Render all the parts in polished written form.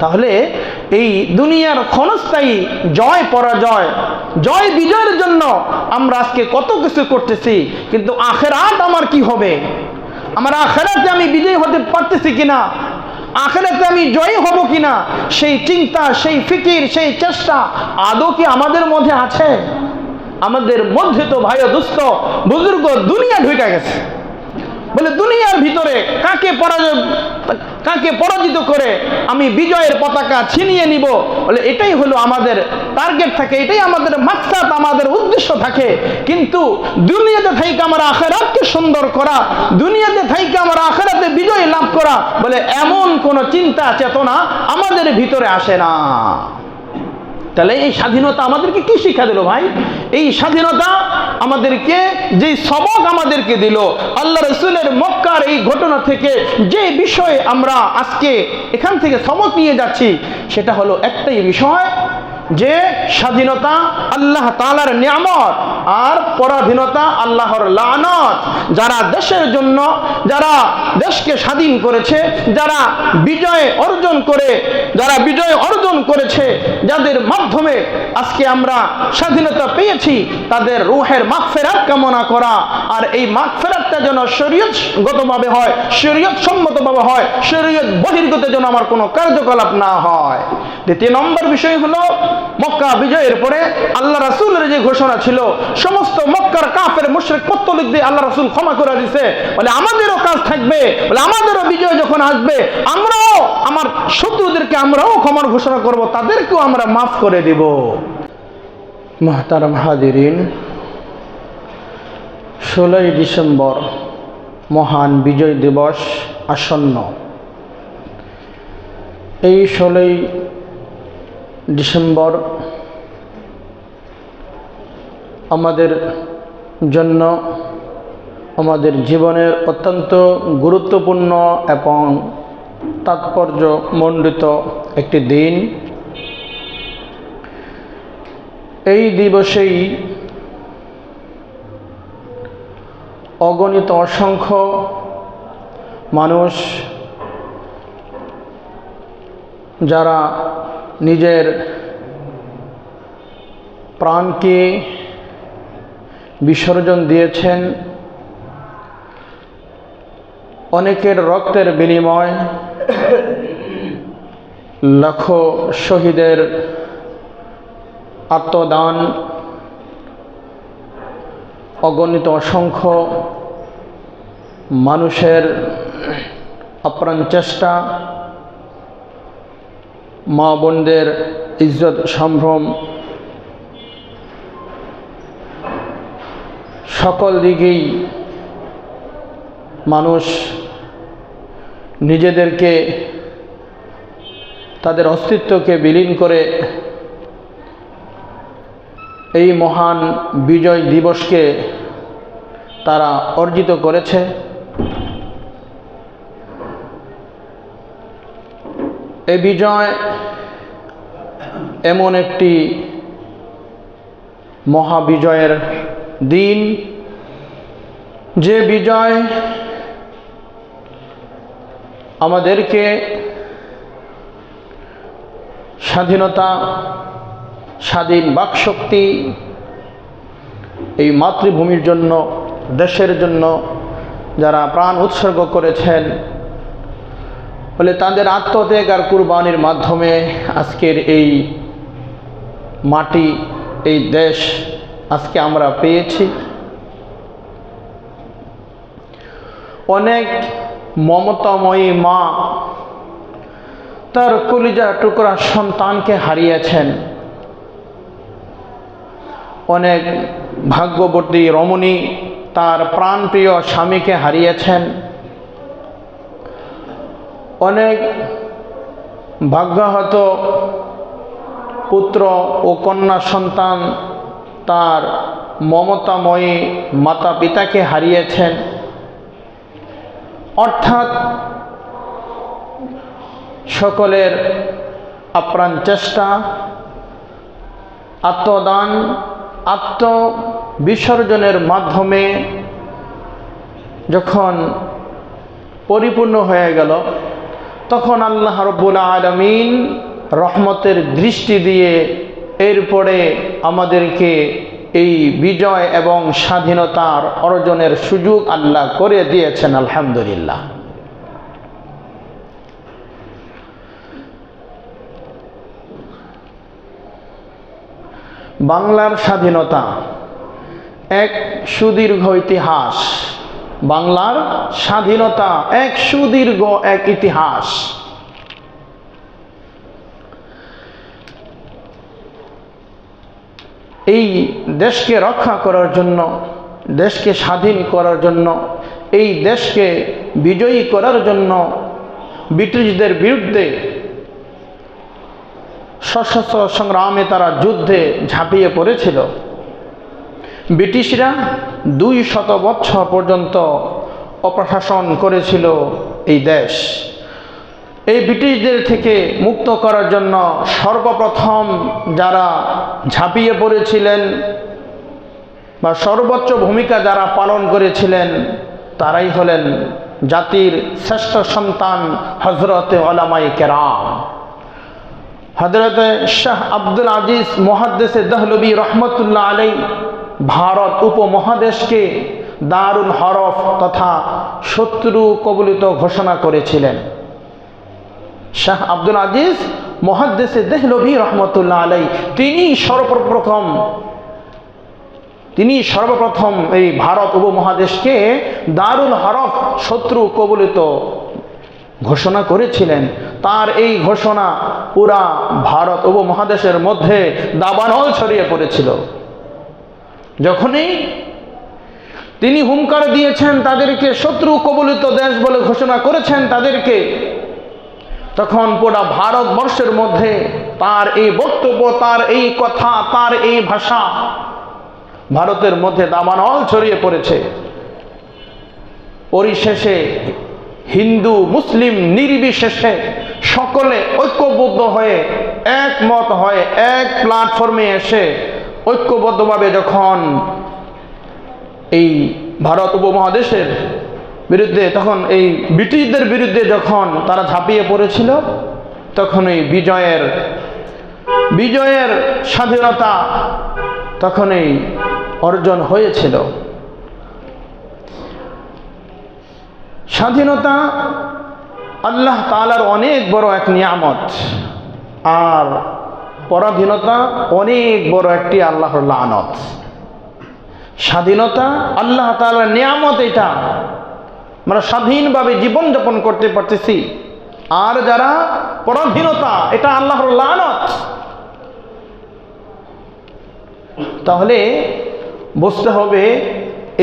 তাহলে এই দুনিয়ার ক্ষণস্থায়ী জয় পরাজয়, জয় বিজয়ের জন্য আমরা আজকে কত কিছু করতেছি, কিন্তু আখিরাত আমার কি হবে, আমার আখিরাতে আমি বিজয়ী হতে পারতেছি কিনা, আখিরাতে আমি জয়ী হব কিনা, সেই চিন্তা, সেই ফিকির, সেই চেষ্টা আদৌ কি আমাদের মধ্যে আছে? আমাদের মধ্যে তো ভাই দুস্থ বুজুর্গ দুনিয়া ঢুকে গেছে। বলে দুনিয়ার ভিতরে কাকে পরাজিত করে আমি বিজয়ের পতাকা ছিনিয়ে নিব, বলে এটাই হলো আমাদের টার্গেট থাকে, এটাই আমাদের মাকসাদ, আমাদের উদ্দেশ্য থাকে। কিন্তু দুনিয়াতে থাইকে আমার আখিরাতকে সুন্দর করা, দুনিয়াতে থাইকে আমার আখিরাতে বিজয় লাভ করা, বলে এমন কোন চিন্তা চেতনা আমাদের ভিতরে আসে না। তাহলে এই স্বাধীনতা আমাদেরকে কি শিক্ষা দিল ভাই? এই স্বাধীনতা আমাদেরকে যে সবক আমাদেরকে দিল, আল্লাহ রাসূলের মক্কার এই ঘটনা থেকে যে বিষয় আমরা আজকে এখান থেকে সবক নিয়ে যাচ্ছি, সেটা হলো একটাই বিষয়, যে স্বাধীনতা আল্লাহ তাআলার নিয়ামত আর পরাধীনতা আল্লাহর লানত। যারা দেশের জন্য, যারা দেশকে স্বাধীন করেছে, যারা বিজয় অর্জন করেছে, যাদের মাধ্যমে আজকে আমরা স্বাধীনতা পেয়েছি, তাদের রূহের মাগফিরাত কামনা করা, আর এই মাগফিরাতটা যেন শরীয়তগতভাবে হয়, শরীয়ত সম্মতভাবে হয়, শরীয়ত বহির্গত যেন আমার কোনো কার্যকলাপ না হয়। দ্বিতীয় নম্বর বিষয় হলো মক্কা বিজয়ের পরে আল্লাহ রাসূলের যে ঘোষণা ছিল, সমস্ত মক্কার কাফের মুশরিক পত্তলিকদের আল্লাহ রাসূল ক্ষমা করে দিয়েছে। বলে আমাদেরও কাজ থাকবে, বলে আমাদেরও বিজয় যখন আসবে আমরাও আমার শত্রুদেরকে আমরাও ক্ষমার ঘোষণা করব, তাদেরকেও আমরা মাফ করে দেব। মুহতারাম হাজিরিন, 16 ডিসেম্বর মহান বিজয় দিবস আসন্ন। এই 16 ডিসেম্বর আমাদের জন্য, আমাদের জীবনের অত্যন্ত গুরুত্বপূর্ণ এবং তাৎপর্যমণ্ডিত একটি দিন। এই দিবসেই অগণিত অসংখ্য মানুষ যারা নিজের প্রাণকে বিসর্জন দিয়েছেন, অনেকের রক্তের বিনিময়, লাখো শহীদের আত্মদান, অগণিত অসংখ্য মানুষের আপ্রাণ চেষ্টা, মা বোনদের ইজ্জত সম্ভ্রম, সকল দিকেই মানুষ নিজেদেরকে, তাদের অস্তিত্বকে বিলীন করে এই মহান বিজয় দিবসকে তারা অর্জিত করেছে। এই বিজয় এমন একটি মহাবিজয়ের দিন, যে বিজয় আমাদেরকে স্বাধীনতা, স্বাধীন বাকশক্তি, এই মাতৃভূমির জন্য, দেশের জন্য যারা প্রাণ উৎসর্গ করেছেন, বলে তাদের আত্মত্যাগ আর কুরবানির মাধ্যমে আজকের এই মাটি, এই দেশ আজকে আমরা পেয়েছি। অনেক মমতাময়ী মা তার কলিজা টুকরা সন্তানকে হারিয়েছেন, অনেক ভাগ্যবতী রমণী তার প্রাণপ্রিয় স্বামীকে হারিয়েছেন, অনেক ভাগ্যহত পুত্র ও কন্যা সন্তান তার মমতাময়ী মাতা পিতাকে হারিয়েছেন। অর্থাৎ সকলের আপ্রাণ চেষ্টা, আত্মদান, আত্মবিসর্জনের মাধ্যমে যখন পরিপূর্ণ হয়ে গেল, তখন আল্লাহ রাব্বুল আলামিন রহমতের দৃষ্টি দিয়ে এরপরে আমাদেরকে এই বিজয় এবং স্বাধীনতার অর্জনের সুযোগ আল্লাহ করে দিয়েছেন, আলহামদুলিল্লাহ। বাংলার স্বাধীনতা এক সুদীর্ঘ ইতিহাস। বাংলার স্বাধীনতা এক সুদীর্ঘ এক ইতিহাস। এই দেশকে রক্ষা করার জন্য, দেশকে স্বাধীন করার জন্য, এই দেশকে বিজয়ী করার জন্য ব্রিটিশদের বিরুদ্ধে সশস্ত্র সংগ্রামে তারা যুদ্ধে ঝাঁপিয়ে পড়েছিল। ব্রিটিশরা 200 বছর পর্যন্ত অপশাসন করেছিল এই দেশ। এই ব্রিটিশদের থেকে মুক্ত করার জন্য সর্বপ্রথম যারা ঝাঁপিয়ে পড়েছিলেন বা সর্বোচ্চ ভূমিকা যারা পালন করেছিলেন তারাই হলেন জাতির শ্রেষ্ঠ সন্তান হযরতে উলামায়ে কেরাম। হযরতে শাহ আব্দুল আজিজ মুহাদ্দিসে দেহলভী রহমতুল্লাহ আলাইহি ভারত উপমহাদেশকে দারুল হরফ তথা শত্রু কবলিত ঘোষণা করেছিলেন। শাহ আব্দুল আজিজ মুহাদ্দিসে দেহলভী রহমতুল্লাহ আলাইহি তিনি সর্বপ্রথম এই ভারত উপমহাদেশকে দারুল হরফ শত্রু কবলিত ঘোষণা করেছিলেন। তার এই ঘোষণা পুরা ভারত উপমহাদেশের মধ্যে দাবানল ছড়িয়ে পড়েছিল। যখনই তিনি হুঙ্কার দিয়েছেন, তাদেরকে শত্রু কবলিত দেশ বলে ঘোষণা করেছেন তাদেরকে, তখন পুরা ভারতবর্ষের মধ্যে তার এই বক্তব্য, তার এই কথা, তার এই ভাষা ভারতের মধ্যে দাবানল ছড়িয়ে পড়েছে। পরিশেষে হিন্দু মুসলিম নির্বিশেষে সকলে ঐক্যবদ্ধ হয়ে, একমত হয়ে, এক প্ল্যাটফর্মে এসে ঐক্যবদ্ধভাবে যখন এই ভারত উপমহাদেশের বিরুদ্ধে, তখন এই ব্রিটিশদের বিরুদ্ধে যখন তারা ঝাঁপিয়ে পড়েছিল, তখন এই বিজয়ের স্বাধীনতা তখনই অর্জন হয়েছিল। স্বাধীনতা আল্লাহ তাআলার অনেক বড় এক নিয়ামত, আর পরাধীনতা অনেক বড় একটি আল্লাহর লানত। স্বাধীনতা আল্লাহ তাআলার নিয়ামত, এটা আমরা স্বাধীনভাবে জীবনযাপন করতে পারতেছি। আর যারা পরাধীনতা, এটা আল্লাহর লানত। তাহলে বুঝতে হবে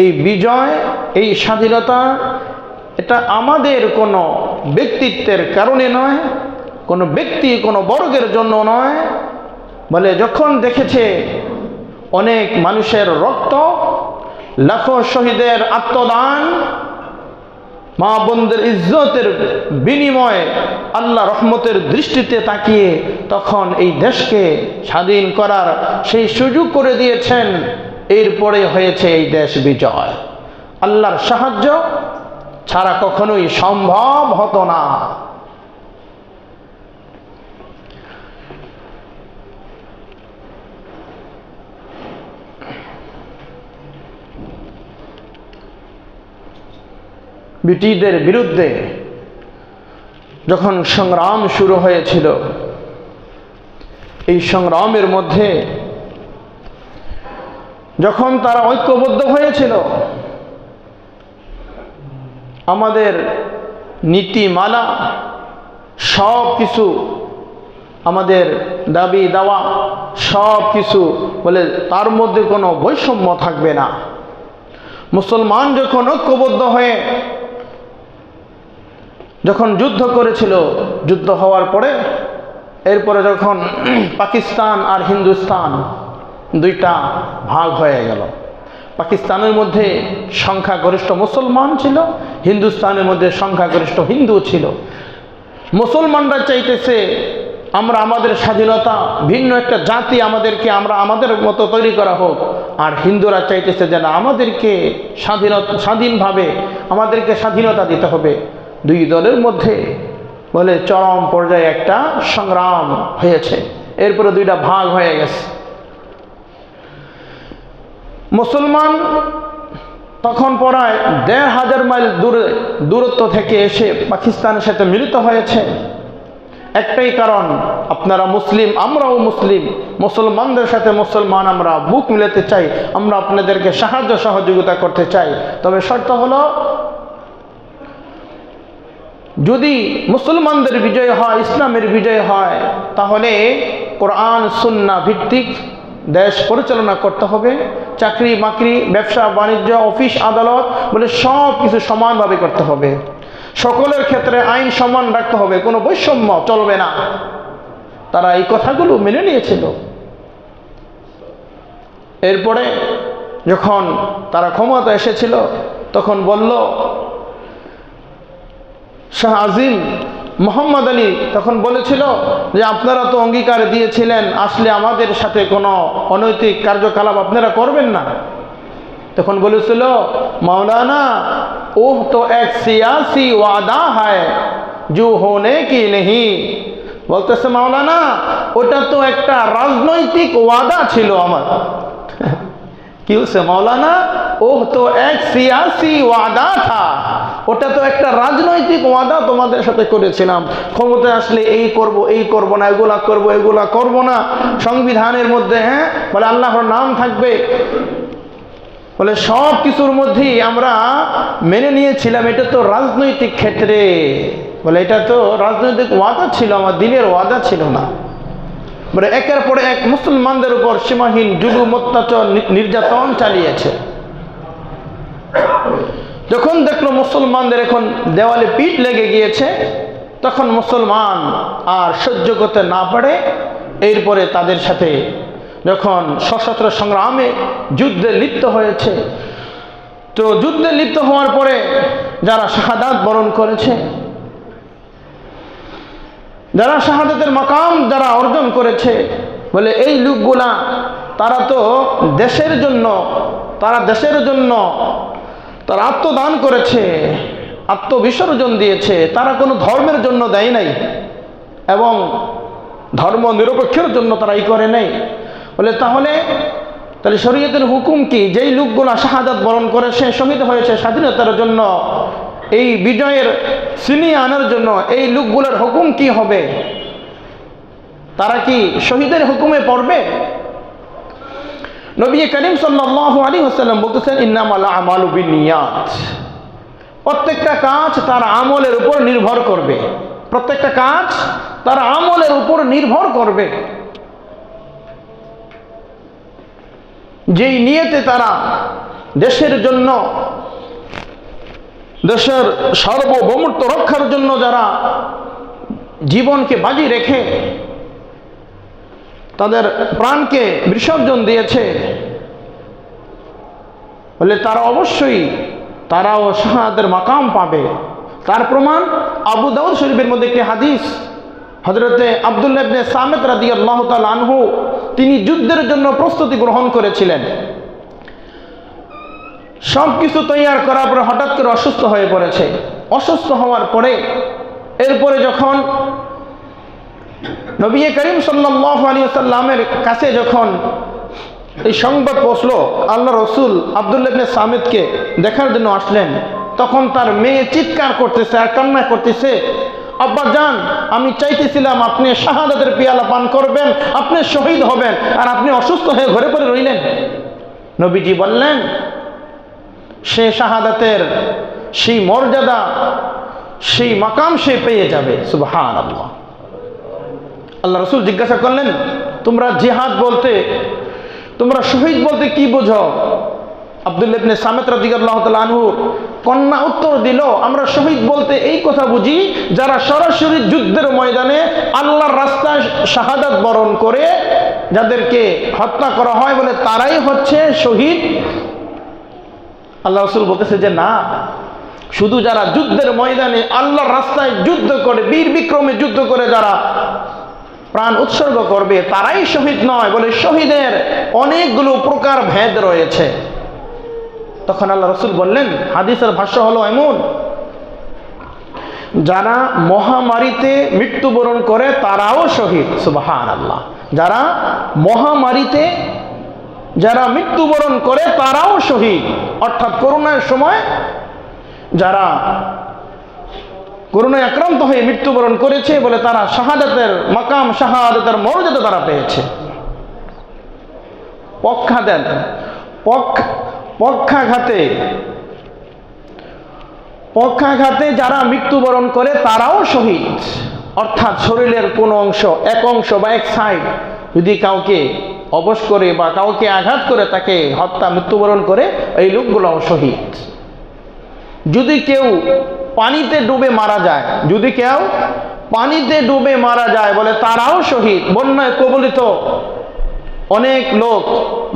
এই বিজয়, এই স্বাধীনতা, এটা আমাদের কোনো ব্যক্তিত্বের কারণে নয়, কোনো ব্যক্তি কোনো বর্গের জন্য নয়, বলে যখন দেখেছে অনেক মানুষের রক্ত, লাখো শহীদের আত্মদান, মা বোনদের ইজ্জতের বিনিময়ে আল্লাহ রহমতের দৃষ্টিতে তাকিয়ে তখন এই দেশকে স্বাধীন করার সেই সুযোগ করে দিয়েছেন। এরপরে হয়েছে এই দেশ বিজয়। আল্লাহর সাহায্য ছাড়া কখনোই সম্ভব হতো না। ব্রিটিশদের বিরুদ্ধে যখন সংগ্রাম শুরু হয়েছিল, এই সংগ্রামের মধ্যে যখন তারা ঐক্যবদ্ধ হয়েছিল, আমাদের নীতিমালা সব কিছু, আমাদের দাবি দাওয়া সব কিছু বলে তার মধ্যে কোনো বৈষম্য থাকবে না। মুসলমান যখন ঐক্যবদ্ধ হয়ে যখন যুদ্ধ করেছিল, যুদ্ধ হওয়ার পরে এরপরে যখন পাকিস্তান আর হিন্দুস্তান দুইটা ভাগ হয়ে গেল, পাকিস্তানের মধ্যে সংখ্যাগরিষ্ঠ মুসলমান ছিল, হিন্দুস্তানের মধ্যে সংখ্যাগরিষ্ঠ হিন্দু ছিল। মুসলমানরা চাইতেছে আমরা আমাদের স্বাধীনতা, ভিন্ন একটা জাতি আমাদেরকে, আমরা আমাদের মতো তৈরি করা হোক, আর হিন্দুরা চাইতেছে যে না, আমাদেরকে স্বাধীনভাবে আমাদেরকে স্বাধীনতা দিতে হবে। দুই দলের মধ্যে বলে চরম পর্যায়ে একটা সংগ্রাম হয়েছে। এরপরে দুইটা ভাগ হয়ে গেছে। মুসলমান তখন প্রায় ১,৫০০ মাইল দূরত্ব থেকে এসে পাকিস্তানের সাথে মিলিত হয়েছে। একটাই কারণ, আপনারা মুসলিম, আমরাও মুসলিম, মুসলমানদের সাথে মুসলমান আমরা বুক মিলাতে চাই, আমরা আপনাদেরকে সাহায্য সহযোগিতা করতে চাই। তবে শর্ত হলো, যদি মুসলমানদের বিজয় হয়, ইসলামের বিজয় হয়, তাহলে কোরআন সুন্নাহ ভিত্তিক দেশ পরিচালনা করতে হবে। চাকরি বাকরি, ব্যবসা বাণিজ্য, অফিস আদালত বলে সব কিছু সমানভাবে করতে হবে। সকলের ক্ষেত্রে আইন সমান রাখতে হবে, কোনো বৈষম্য চলবে না। তারা এই কথাগুলো মেনে নিয়েছিল। এরপরে যখন তারা ক্ষমতা এসেছিল, তখন বলল, শাহ আজিম মোহাম্মদ আলী তখন বলেছিল যে আপনারা তো অঙ্গীকার দিয়েছিলেন আসলে আমাদের সাথে কোনো অনৈতিক কার্যকলাপ আপনারা করবেন না। তখন বলেছিল, মৌলানা ওহ তো এক সিয়াসি ওয়াদা হ্যায় জো হোনে কি নেহি। বলতেছে মাওলানা, ওটা তো একটা রাজনৈতিক ওয়াদা ছিল আমার। কি বলছে মাওলানা? ওহ তো এক সিয়াসি ওয়াদা থা, ওটা তো একটা রাজনৈতিক ওয়াদা তোমাদের সাথে করেছিলাম, ক্ষমতায় আসলে এই করব, এই করব না, এগুলা করব, এগুলা করব না, সংবিধানের মধ্যে বলে আল্লাহর নাম থাকবে, বলে সব কিছুর মধ্যেই আমরা মেনে নিয়েছিলাম। এটা তো রাজনৈতিক ক্ষেত্রে, বলে এটা তো রাজনৈতিক ওয়াদা ছিল, আমার দিনের ওয়াদা ছিল না। বলে একের পরে এক মুসলমানদের উপর সীমাহীন জুলুম, অত্যাচার, নির্যাতন চালিয়েছে। যখন দেখলো মুসলমানদের এখন দেওয়ালে পিঠ লেগে গিয়েছে, তখন মুসলমান আর সহ্য করতে না পারে এরপরে তাদের সাথে যখন সশস্ত্র সংগ্রামে যুদ্ধে লিপ্ত হয়েছে, তো যুদ্ধে লিপ্ত হওয়ার পরে যারা শাহাদাত বরণ করেছে, যারা শাহাদাতের মাকাম যারা অর্জন করেছে, বলে এই লোকগুলা তারা তো দেশের জন্য, তারা আত্মদান করেছে, আত্মবিসর্জন দিয়েছে, তারা কোনো ধর্মের জন্য দেয় নাই এবং ধর্ম নিরপেক্ষের জন্য তারা এই করে নাই। বলে তাহলে শরীয়তের হুকুম কি? যেই লোকগুলা শাহাদাত বরণ করেছে, শহীদ হয়েছে স্বাধীনতার জন্য, এই বিজয়ের ছিনিয়ে আনার জন্য এই লোকগুলোর হুকুম কি হবে? তারা কি শহীদের হুকুমে পড়বে? নবী করিম সাল্লাল্লাহু আলাইহি ওয়াসাল্লাম বলতেছেন, ইন্নামাল আমালু বিন্নিয়াত। প্রত্যেকটা কাজ তার আমলের উপর নির্ভর করবে, প্রত্যেকটা কাজ তার আমলের উপর নির্ভর করবে। যেই নিয়তে তারা দেশের জন্য, দেশের সার্বভৌমত্ব রক্ষার জন্য যারা জীবনকে বাজি রেখে তাদের প্রাণকে বিসর্জন দিয়েছে, বলে তারা অবশ্যই তারাও শাহাদাতের মাকাম পাবে। তার প্রমাণ আবু দাউদ শরীফের মধ্যে একটি হাদিস, হযরতে আব্দুল্লাহ ইবনে সামিত রাদিয়াল্লাহু তাআলা আনহু তিনি যুদ্ধের জন্য প্রস্তুতি গ্রহণ করেছিলেন। সব কিছু তৈয়ার করার পরে হঠাৎ করে অসুস্থ হয়ে পড়েছে। অসুস্থ হওয়ার পরে এরপরে যখন নবী করিম সাল্লাল্লাহু আলাইহি ওয়াসাল্লামের কাছে যখন এই সংবাদ পৌঁছলো, আল্লাহ রসুল আব্দুল্লাহ ইবনে সামিতকে দেখার জন্য আসলেন, তখন তার মেয়ে চিৎকার করতেছে আর কান্না করতেছে, আব্বা জান, আমি চাইতেছিলাম আপনি শাহাদাতের পিয়ালা পান করবেন, আপনি শহীদ হবেন, আর আপনি অসুস্থ হয়ে ঘরে পড়ে রইলেন। নবীজি বললেন, সে শাহাদাতের সেই মর্যাদা, সেই মাকাম সে পেয়ে যাবে। সুবহানাল্লাহ। আল্লাহ রসুল জিজ্ঞাসা করলেন, তোমরা জিহাদ বলতে, তোমরা শহীদ বলতে কি বোঝো? আব্দুল্লাহ ইবনে সামিত রাদিয়াল্লাহু তাআলা আনহু কন্যা উত্তর দিল, আমরা শহীদ বলতে এই কথা বুঝি যারা সরাসরি যুদ্ধের ময়দানে আল্লাহর রাস্তায় শাহাদাত বরণ করে যাদেরকে হত্যা করা হয়, বলে তারাই হচ্ছে শহীদ। আল্লাহ রাসূল বলতেছে যে না, শুধু যারা যুদ্ধের ময়দানে আল্লাহর রাস্তায় যুদ্ধ করে, বীর বিক্রমে যুদ্ধ করে যারা প্রাণ উৎসর্গ করবে তারাই শহীদ নয়, বলে শহীদের অনেকগুলো প্রকার ভেদ রয়েছে। তখন আল্লাহ রসুল বললেন, হাদিসের ভাষ্য হলো এমন, যারা মহামারীতে মৃত্যুবরণ করে তারাও শহীদ। সুবহানাল্লাহ। যারা মহামারীতে যারা মৃত্যুবরণ করে তারাও শহীদ। অর্থাৎ করোনার সময় যারা করোনায় আক্রান্ত হয়ে মৃত্যুবরণ করেছে বলে তারা শাহাদাতের মাকাম, শাহাদাতের মর্যাদা তারা পেয়েছে। পক্ষাঘাতে যারা মৃত্যুবরণ করে তারাও শহীদ। অর্থাৎ শরীরের কোন অংশ, এক অংশ বা এক সাইড যদি কাউকে অবশ করে বা কাউকে আঘাত করে তাকে মৃত্যুবরণ করে, এই লোকগুলোও শহীদ। যদি কেউ পানিতে ডুবে মারা যায়, যদি কেউ পানিতে ডুবে মারা যায় বলে তারাও শহীদ। বন্যায় কবলিত অনেক লোক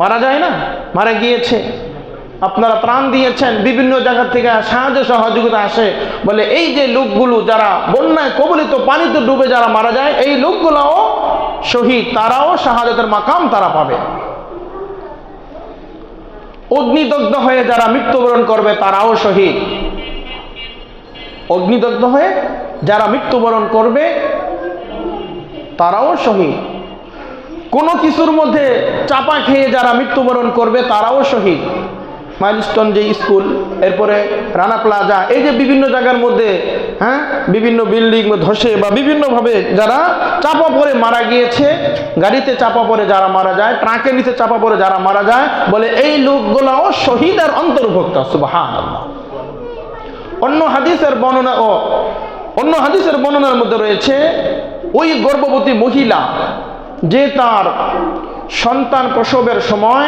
মারা যায় না, মারা গিয়েছে, আপনারা প্রাণ দিয়েছেন, বিভিন্ন জায়গা থেকে সাহায্য সহযোগিতা আসে, বলে এই যে লোকগুলো যারা বন্যায় কবলিত পানিতে ডুবে যারা মারা যায়, এই লোকগুলোও শহীদ, তারাও শাহাদাতের মাকাম তারা পাবে। অগ্নিদগ্ধ হয়ে যারা মৃত্যুবরণ করবে তারাও শহীদ। অগ্নিদগ্ধ হয়ে যারা মৃত্যুবরণ করবে তারাও শহীদ। কোনো কিছুর মধ্যে চাপা খেয়ে যারা মৃত্যুবরণ করবে তারাও শহীদ। মাইলস্টোন যে স্কুল, এরপরে রানা প্লাজা, এই যে বিভিন্ন জায়গার মধ্যে বিভিন্ন বিল্ডিং ধসে বা বিভিন্নভাবে যারা চাপা পড়ে মারা গিয়েছে, গাড়িতে চাপা পড়ে যারা মারা যায়, ট্রাকের নিচে চাপা পড়ে যারা মারা যায়, বলে এই লোকগুলাও শহীদের অন্তর্ভুক্ত। সুবহানাল্লাহ। অন্য হাদিসের বর্ণনার মধ্যে রয়েছে ওই গর্ভবতী মহিলা যে তার সন্তান প্রসবের সময়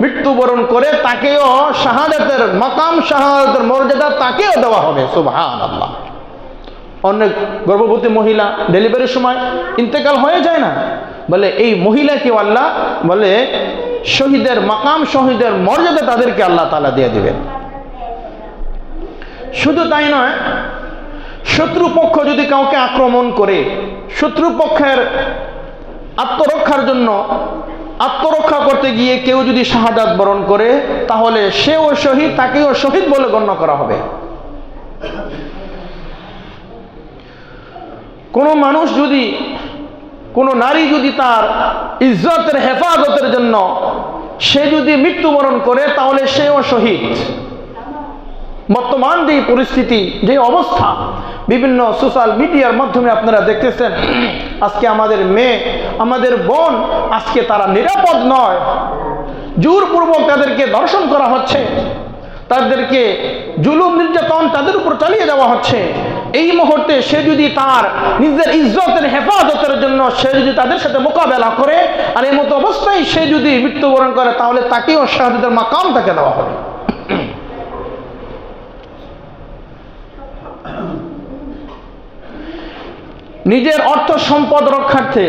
মৃত্যুবরণ করে তাকেও শাহাদাতের মাকাম, শাহাদাতের মর্যাদা তাকেও দেওয়া হবে। সুবহানাল্লাহ। অনেক গর্ভবতী মহিলা ডেলিভারির সময় ইন্তেকাল হয়ে যায় না, বলে এই মহিলাকে আল্লাহ বলে শহীদের মাকাম, শহীদের মর্যাদা তাদেরকে আল্লাহ তাআলা দিয়ে দিবেন। শুধু তাই নয়, শত্রুপক্ষ যদি কাউকে আক্রমণ করে, শত্রুপক্ষের আত্মরক্ষার জন্য আত্মরক্ষা করতে গিয়ে কেউ যদি শাহাদাত বরণ করে, তাহলে সেও শহীদ, তাকেও শহীদ বলে গণ্য করা হবে। কোনো মানুষ যদি, কোনো নারী যদি তার ইজ্জতের হেফাজতের জন্য সে যদি মৃত্যুবরণ করে, তাহলে সেও শহীদ। বর্তমান যে পরিস্থিতি, যে অবস্থা, বিভিন্ন সোশ্যাল মিডিয়ার মাধ্যমে আপনারা দেখতেছেন, আজকে আমাদের মেয়ে, আমাদের বোন, আজকে তারা নিরাপদ নয়। জোরপূর্বক তাদেরকে ধর্ষণ করা হচ্ছে, তাদেরকে জুলুম নির্যাতন তাদের উপর চালিয়ে দেওয়া হচ্ছে। এই মুহূর্তে সে যদি তার নিজের ইজ্জতের হেফাজতের জন্য সে যদি তাদের সাথে মোকাবেলা করে, আর এই মতো অবস্থায় সে যদি মৃত্যুবরণ করে, তাহলে তাকেও শাহাদাতের মাকাম তাকে দেওয়া হবে। নিজের অর্থ সম্পদ রক্ষার্থে,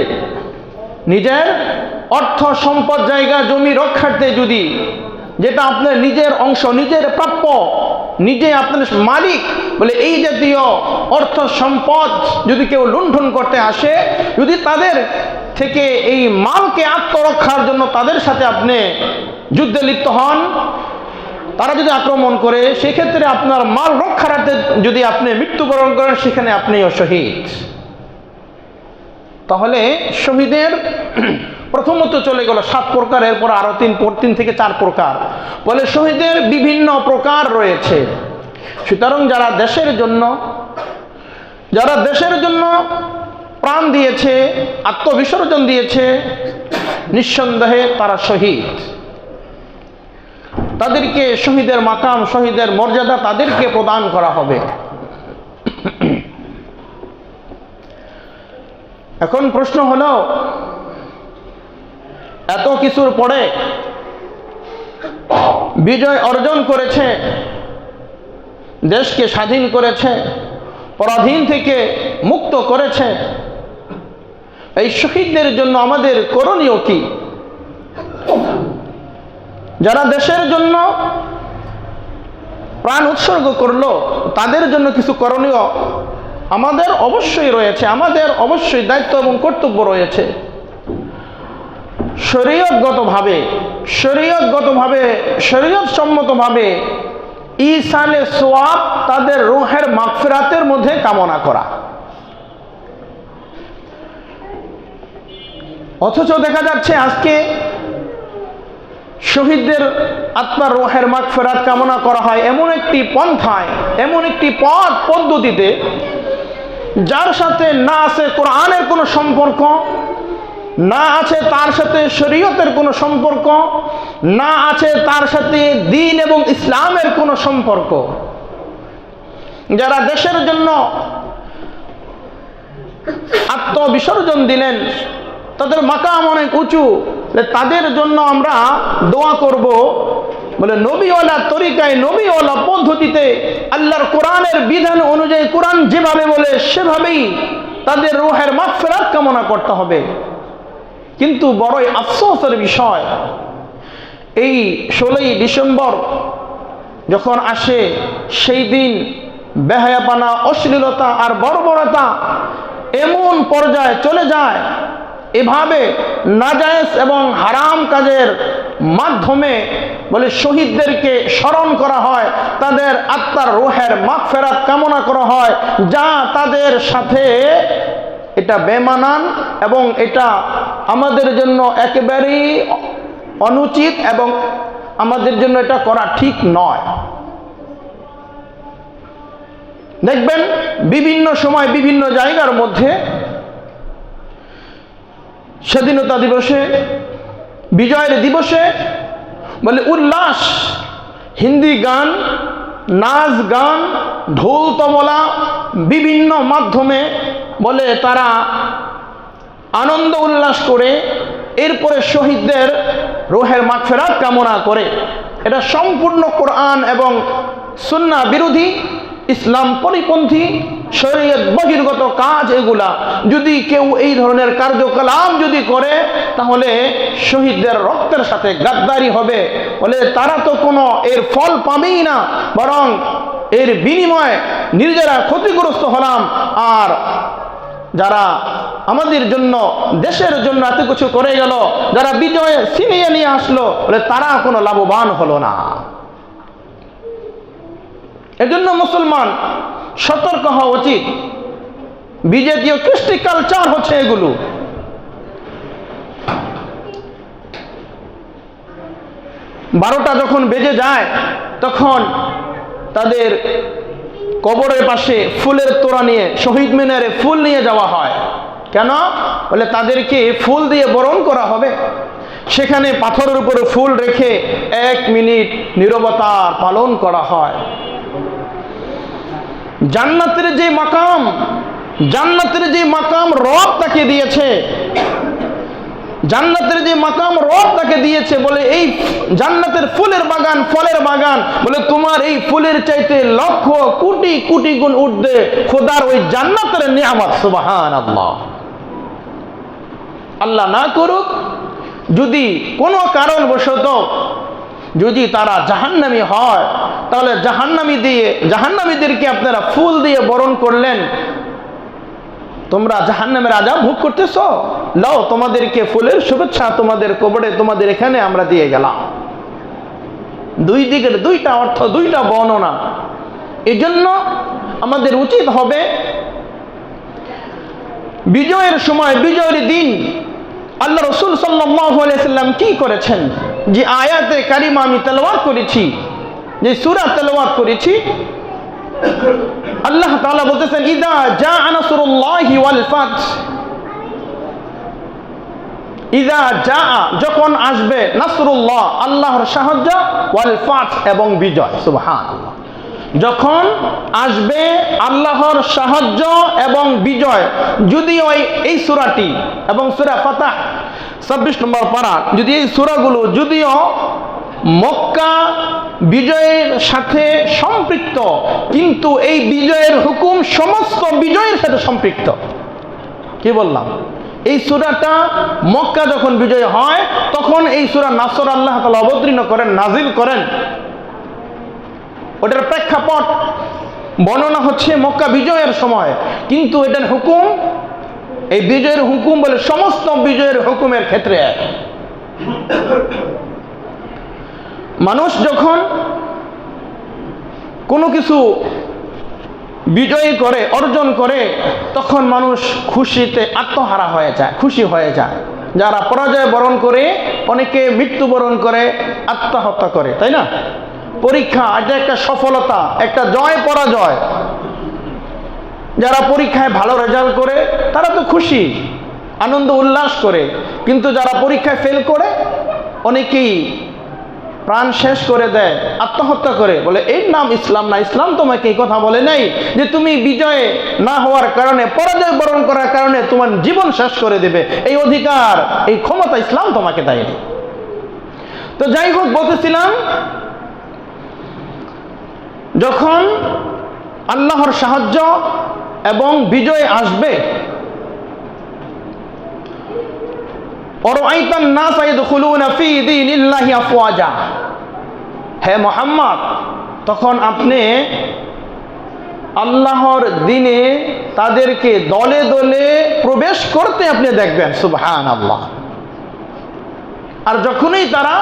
নিজের অর্থ সম্পদ, জায়গা জমি রক্ষার্থে যদি, যেটা আপনার নিজের অংশ, নিজের প্রাপ্য, নিজে আপনার মালিক, বলে এই জাতীয় অর্থ সম্পদ যদি কেউ লুণ্ঠন করতে আসে, যদি তাদের থেকে এই মালকে আত্মরক্ষার জন্য তাদের সাথে আপনি যুদ্ধে লিপ্ত হন, তারা যদি আক্রমণ করে, সেক্ষেত্রে আপনার মাল রক্ষার্থে যদি আপনি মৃত্যুবরণ করেন, সেখানে আপনিও শহীদ। তাহলে শহীদের প্রথমত চলে গেল 7 প্রকার, এরপর আরো 3 থেকে 4 প্রকার। বলে শহীদের বিভিন্ন প্রকার রয়েছে। সুতরাং যারা দেশের জন্য প্রাণ দিয়েছে, আত্মবিসর্জন দিয়েছে, নিঃসন্দেহে তারা শহীদ। তাদেরকে শহীদের মাকাম, শহীদের মর্যাদা তাদেরকে প্রদান করা হবে। এখন প্রশ্ন হলো, এত কিছুর পরে বিজয় অর্জন করেছে, দেশকে স্বাধীন করেছে, পরাধীন থেকে মুক্ত করেছে, এই শহীদদের জন্য আমাদের করণীয় কি? যারা দেশের জন্য প্রাণ উৎসর্গ করলো, তাদের জন্য কিছু করণীয় আমাদের অবশ্যই রয়েছে, আমাদের অবশ্যই দায়িত্ব এবং কর্তব্য রয়েছে। শরীয়তগতভাবে শরীয়ত সম্মতভাবে ঈসালে সোয়াব, তাদের রূহের মাগফিরাতের মধ্যে কামনা করা। অথচ দেখা যাচ্ছে আজকে শহীদদের আত্মার রূহের মাগফিরাত কামনা করা হয় এমন একটি পন্থায়, এমন একটি পথ পদ্ধতিতে যার সাথে না আছে কোরআনের কোনো সম্পর্ক, না আছে তার সাথে শরীয়তের কোনো সম্পর্ক, না আছে তার সাথে দ্বীন এবং ইসলামের কোনো সম্পর্ক। যারা দেশের জন্য আত্মবিসর্জন দিলেন, তাদের মাকাম অনেক উঁচু, তাদের জন্য আমরা দোয়া করব। বলে নবীওয়ালা তরিকায়, নবীওয়ালা পদ্ধতিতে, আল্লাহর কোরআনের বিধান অনুযায়ী, কোরআন যেভাবে বলে সেভাবেই তাদের রূহের মাগফিরাত কামনা করতে হবে। কিন্তু বড়ই আফসোসের বিষয়, এই 16ই ডিসেম্বর যখন আসে, সেই দিন বেহায়াপনা, অশ্লীলতা আর বর্বরতা এমন পর্যায়ে চলে যায়, এভাবে নাজায়েজ এবং হারাম কাজের মাধ্যমে বলে শহীদদেরকে স্মরণ করা হয়, তাদের আত্মার রূহের মাগফিরাত কামনা করা হয়, যা তাদের সাথে এটা বেমানান এবং এটা আমাদের জন্য একেবারেই অনুচিত এবং আমাদের জন্য এটা করা ঠিক নয়। দেখবেন বিভিন্ন সময় বিভিন্ন জায়গার মধ্যে স্বাধীনতা দিবসে, বিজয়ের দিবসে বলে উল্লাস, হিন্দি গান, নাচ গান, ঢোল তবলা বিভিন্ন মাধ্যমে বলে তারা আনন্দ উল্লাস করে এরপরে শহীদদের রূহের মাগফিরাত কামনা করে। এটা সম্পূর্ণ কোরআন এবং সুন্নাহ বিরোধী, ইসলাম পরিপন্থী, শরীয়ত বহির্গত কাজ। এগুলা যদি কেউ এই ধরনের কার্যকলাপ যদি করে, তাহলে শহীদদের রক্তের সাথে গাদ্দারি হবে। বলে তারা তো কোনো এর ফল পাবেই না, বরং এর বিনিময়ে নিজেরা ক্ষতিগ্রস্ত হলাম। আর যারা আমাদের জন্য, দেশের জন্য এত কিছু করে গেল, যারা বিজয়ে ছিনিয়ে নিয়ে আসলো, বলে তারা কোনো লাভবান হলো না। এজন্য মুসলমান সতর্ক হওয়া উচিত। বিজেপি কৃষ্টি কালচার হচ্ছে এগুলো। 12টা যখন বেজে যায়, তখন তাদের কবরের পাশে ফুলের তোড়া নিয়ে, শহীদ মিনারে ফুল নিয়ে যাওয়া হয়। কেন? বলে তাদেরকে ফুল দিয়ে বরণ করা হবে। সেখানে পাথরের উপরে ফুল রেখে 1 মিনিট নীরবতা পালন করা হয়। জান্নাতের যে মাকাম, জান্নাতের যে মাকাম রব তাকে দিয়েছে, জান্নাতের যে মাকাম রব তাকে দিয়েছে, বলে এই জান্নাতের ফুলের বাগান, ফলের বাগান, বলে তোমার এই ফুলের চাইতে লক্ষ কোটি কোটি গুণ ঊর্ধ্বে খোদার ওই জান্নাতের নিয়ামত। সুবহানাল্লাহ। আল্লাহ না করুক, যদি কোনো কারণবশত যদি তারা জাহান্নামী হয়, তাহলে জাহান্নামীদেরকে আপনারা ফুল দিয়ে বরণ করলেন। তোমরা জাহান্নামের আযাব ভোগ করতেছ, লাও তোমাদেরকে ফুলের শুভেচ্ছা তোমাদের কবরে, তোমাদের এখানে আমরা দিয়ে গেলাম। দুই দিকের দুইটা অর্থ, দুইটা বর্ণনা। এজন্য আমাদের উচিত হবে বিজয়ের সময়, বিজয়ের দিন আল্লাহ রাসূল সাল্লাল্লাহু আলাইহি সাল্লাম কি করেছেন, যে আয়াতে কারিমা আমি তেলাওয়াত করেছি, যে সূরা তেলাওয়াত করেছি, আল্লাহ তাআলা বলতেছেন ইযা জাআ নাসরুল্লাহি ওয়াল ফাত, ইযা জাআ যখন আসবে, নাসরুল্লাহ আল্লাহর সাহায্য, ওয়াল ফাত এবং বিজয়। সুবহানাল্লাহ। যখন আসবে আল্লাহর সাহায্য এবং বিজয়, যদিও এই সূরাটি এবং সূরা ফাতহ 26 নম্বর পারা, যদি এই সূরাগুলো যদিও মক্কা বিজয়ের সাথে সম্পৃক্ত, কিন্তু এই বিজয়ের হুকুম সমস্ত বিজয়ের সাথে সম্পৃক্ত। কি বললাম? এই সূরাটা মক্কা যখন বিজয় হয়, তখন এই সূরা নাসর আল্লাহ তাআলা অবতীর্ণ করেন, নাজিল করেন। ওটার প্রেক্ষাপট বর্ণনা হচ্ছে মক্কা বিজয়ের সময়, কিন্তু এটার হুকুম, এই বিজয়ের হুকুম বলে সমস্ত বিজয়ের হুকুমের ক্ষেত্রে এক। মানুষ যখন কোনো কিছু বিজয়ী করে, অর্জন করে, তখন মানুষ খুশিতে আত্মহারা হয়ে যায়, খুশি হয়ে যায়। যারা পরাজয় বরণ করে, অনেকে মৃত্যুবরণ করে, আত্মহত্যা করে, তাই না? পরীক্ষা এটা একটা সফলতা, একটা জয় পরাজয়। যারা পরীক্ষায় ভালো রেজাল্ট করে তারা তো খুশি, আনন্দ উল্লাস করে, কিন্তু যারা পরীক্ষায় ফেল করে অনেকেই প্রাণ শেষ করে দেয়, আত্মহত্যা করে। বলে এর নাম ইসলাম না। ইসলাম তোমাকে এই কথা বলে নাই যে তুমি বিজয় না হওয়ার কারণে, পরাজয় বরণ করার কারণে তোমার জীবন শেষ করে দেবে। এই অধিকার, এই ক্ষমতা ইসলাম তোমাকে দেয়নি। তো যাই হোক, বলতেছিলাম, যখন আল্লাহর সাহায্য এবং বিজয় আসবে, হে মুহাম্মদ, তখন আপনি আল্লাহর দিনে তাদেরকে দলে দলে প্রবেশ করতে আপনি দেখবেন। সুবহানাল্লাহ। আর যখনই তারা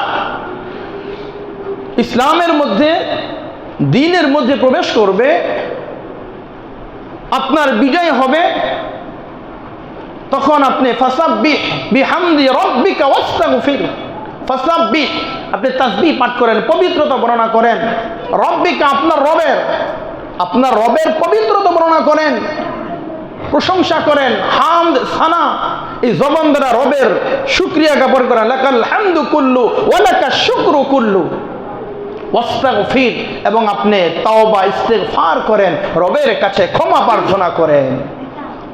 ইসলামের মধ্যে, দ্বীনের মধ্যে প্রবেশ করবে, আপনার বিজয় হবে, তখন আপনি ফাসাব্বিহ বিহামদি রাব্বিকা ওয়াস্তাগফির। ফাসাব্বিহ, আপনি তাসবিহ পাঠ করেন, পবিত্রতা বর্ণনা করেন। রাব্বিকা, আপনার রবের পবিত্রতা বর্ণনা করেন, প্রশংসা করেন। হামদ, সানা, এই জবান দ্বারা রবের শুকরিয়া জ্ঞাপন করেন। লাকাল হামদু কুল্লু ওয়া লাকাশ শুকরু কুল্লু ওয়াস্তাগফির, এবং আপনি তাওবা ইস্তিগফার করেন, রবের কাছে ক্ষমা প্রার্থনা করেন।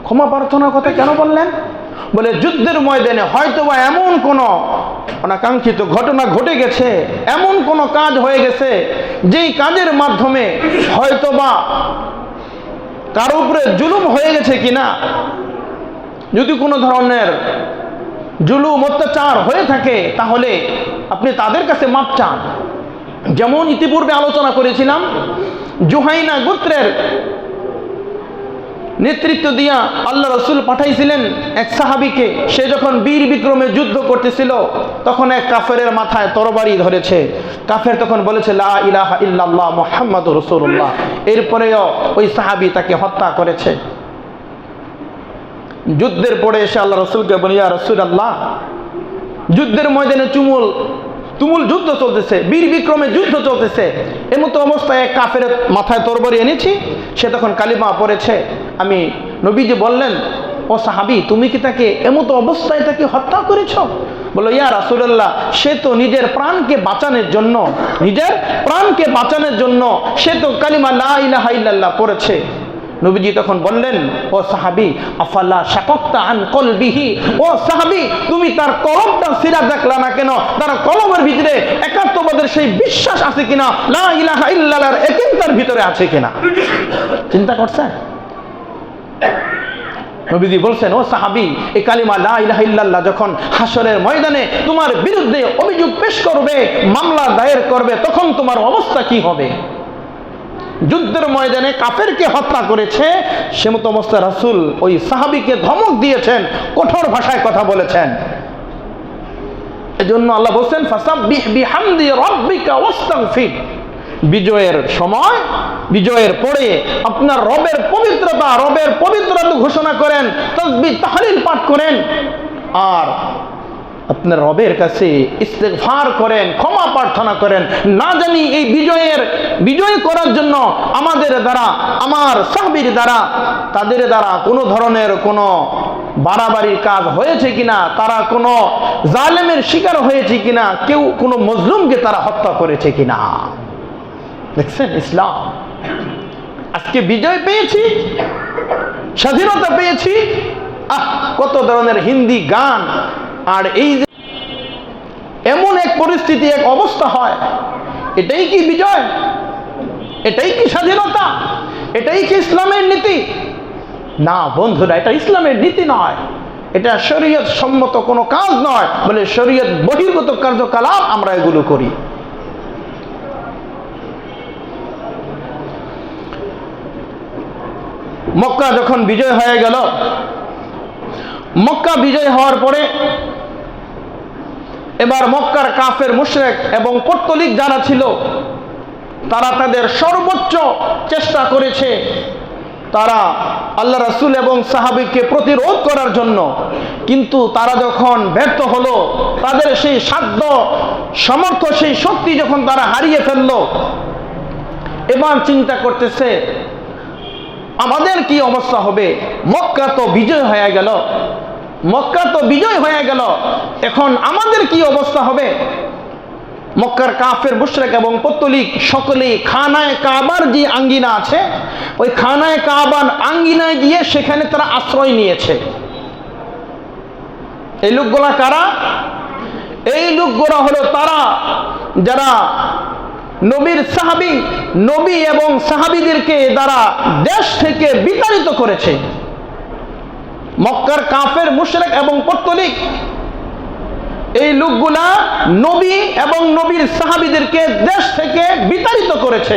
ক্ষমা প্রার্থনার কথা কেন বললেন? বলে যুদ্ধের ময়দানে হয়তোবা এমন কোনো অনাকাঙ্ক্ষিত ঘটনা ঘটে গেছে, এমন কোনো কাজ হয়ে গেছে যেই কাজের মাধ্যমে হয়তোবা কারো উপরে জুলুম হয়ে গেছে কিনা। যদি কোনো ধরনের জুলুম অত্যাচার হয়ে থাকে, তাহলে আপনি তাদের কাছে মাপ চান। যেমন ইতিপূর্বে আলোচনা করেছিলাম, জুহাইনা গোত্রের নেতৃত্ব দিয়া আল্লাহ রসুল পাঠাইছিলেন এক সাহাবীকে। সে যখন বীর বিক্রমে যুদ্ধ করতেছিল, তখন এক কাফেরের মাথায় তরবারি ধরেছে। কাফের তখন বলেছে লা ইলাহা ইল্লাল্লাহ মুহাম্মাদুর রাসূলুল্লাহ। এরপরেও ওই সাহাবী তাকে হত্যা করেছে। যুদ্ধের পরে এসে আল্লাহ রসুলকে বলে, ইয়া রাসূলুল্লাহ, যুদ্ধের ময়দানে তুমুল যুদ্ধ চলতেছে, বীর বিক্রমে যুদ্ধ চলতেছে, এমতো অবস্থায় এক কাফের মাথায় তরবারি এনেছি, সে তখন কালিমা পড়েছে। আমি নবীজি বললেন, ও সাহাবী, তুমি কি তাকে এমতো অবস্থায় তাকে হত্যা করেছ? বলো, ইয়া রাসূলুল্লাহ, সে তো নিজের প্রাণকে বাঁচানোর জন্য সে তো কালিমা লা ইলাহা ইল্লাল্লাহ পড়েছে। নবীজি তখন বললেন, ও সাহাবী, আফালা শাকাকতা আন কলবিহি, ও সাহাবী, তুমি তার কলবটা সিরা দেখলা না কেন? তার কলবের ভিতরে একাত্মবাদের সেই বিশ্বাস আছে কিনা, লা ইলাহা ইল্লাল্লাহর একাত্মতার ভিতরে আছে কিনা? চিন্তা করছেন? নবীজি বলছেন, ও সাহাবী, এই কালিমা লা ইলাহা ইল্লাল্লাহ যখন হাসরের ময়দানে তোমার বিরুদ্ধে অভিযোগ পেশ করবে, মামলা দায়ের করবে, তখন তোমার অবস্থা কি হবে? যুদ্ধের ময়দানে কাফেরকে হত্যা করেছে, সে মতো অবস্থায় রাসূল ওই সাহাবীকে ধমক দিয়েছেন, কঠোর ভাষায় কথা বলেছেন। এজন্য আল্লাহ বলছেন, ফাসাব্বিহ বিহামদি রাব্বিকা ওয়াস্তাগফির। বিজয়ের সময়, বিজয়ের পরে আপনার রবের পবিত্রতা ঘোষণা করেন, তাসবিহ তাহলিল পাঠ করেন, আর আপনার রবের কাছে ইস্তেগফার করেন, ক্ষমা প্রার্থনা করেন। না জানি এই বিজয় করার জন্য আমাদের দ্বারা, আমার সাহাবীর দ্বারা, তাদের দ্বারা কোনো ধরনের কোনো বাড়াবাড়ির কাজ হয়েছে কিনা, তারা কোনো জালেমের শিকার হয়েছে কিনা, কেউ কোনো মজলুমকে তারা হত্যা করেছে কিনা। দেখছেন ইসলাম, আজকে বিজয় পেয়েছি, স্বাধীনতা পেয়েছি, কত ধরনের হিন্দি গান, আর এই যে এমন এক পরিস্থিতি, এক অবস্থা হয়, এটাই কি বিজয়? এটাই কি স্বাধীনতা? এটাই কি ইসলামের নীতি? না বন্ধুরা, এটা ইসলামের নীতি নয়, এটা শরীয়ত সম্মত কোনো কাজ নয়। বলে শরীয়ত বহির্গত কার্যকলাপ আমরা এগুলো করি। মক্কা যখন বিজয় হয়ে গেল, মক্কা বিজয় হওয়ার পরে এবার মক্কার কাফের মুশরিক এবং পৌত্তলিক যারা ছিল, তারা তাদের সর্বোচ্চ চেষ্টা করেছে তারা আল্লাহ রাসূল এবং সাহাবীকে প্রতিরোধ করার জন্য, কিন্তু তারা যখন ব্যর্থ হলো, তাদের সেই সাধ্য সামর্থ্য সেই শক্তি যখন তারা হারিয়ে ফেলল, এবার চিন্তা করতেছে আমাদের কি অবস্থা হবে। মক্কা তো বিজয় হয়ে গেল, মক্কা তো বিজয় হয়ে গেল, এখন আমাদের কি অবস্থা হবে। মক্কার কাফের মুশরিক এবং পত্তলিক সকলেই খানায়ে কাবার যে আঙ্গিনা আছে, ওই খানায়ে কাবার আঙ্গিনায় গিয়ে সেখানে তারা আশ্রয় নিয়েছে। এই লোকগুলা কারা? এই লোকগুলা হলো তারা যারা নবীর সাহাবী, নবী এবং সাহাবীদেরকে দ্বারা দেশ থেকে বিতাড়িত করেছে। মক্কার কাফের মুশরিক এবং পত্তলিক এই লোকগুলা নবী এবং নবীর সাহাবীদেরকে দেশ থেকে বিতাড়িত করেছে।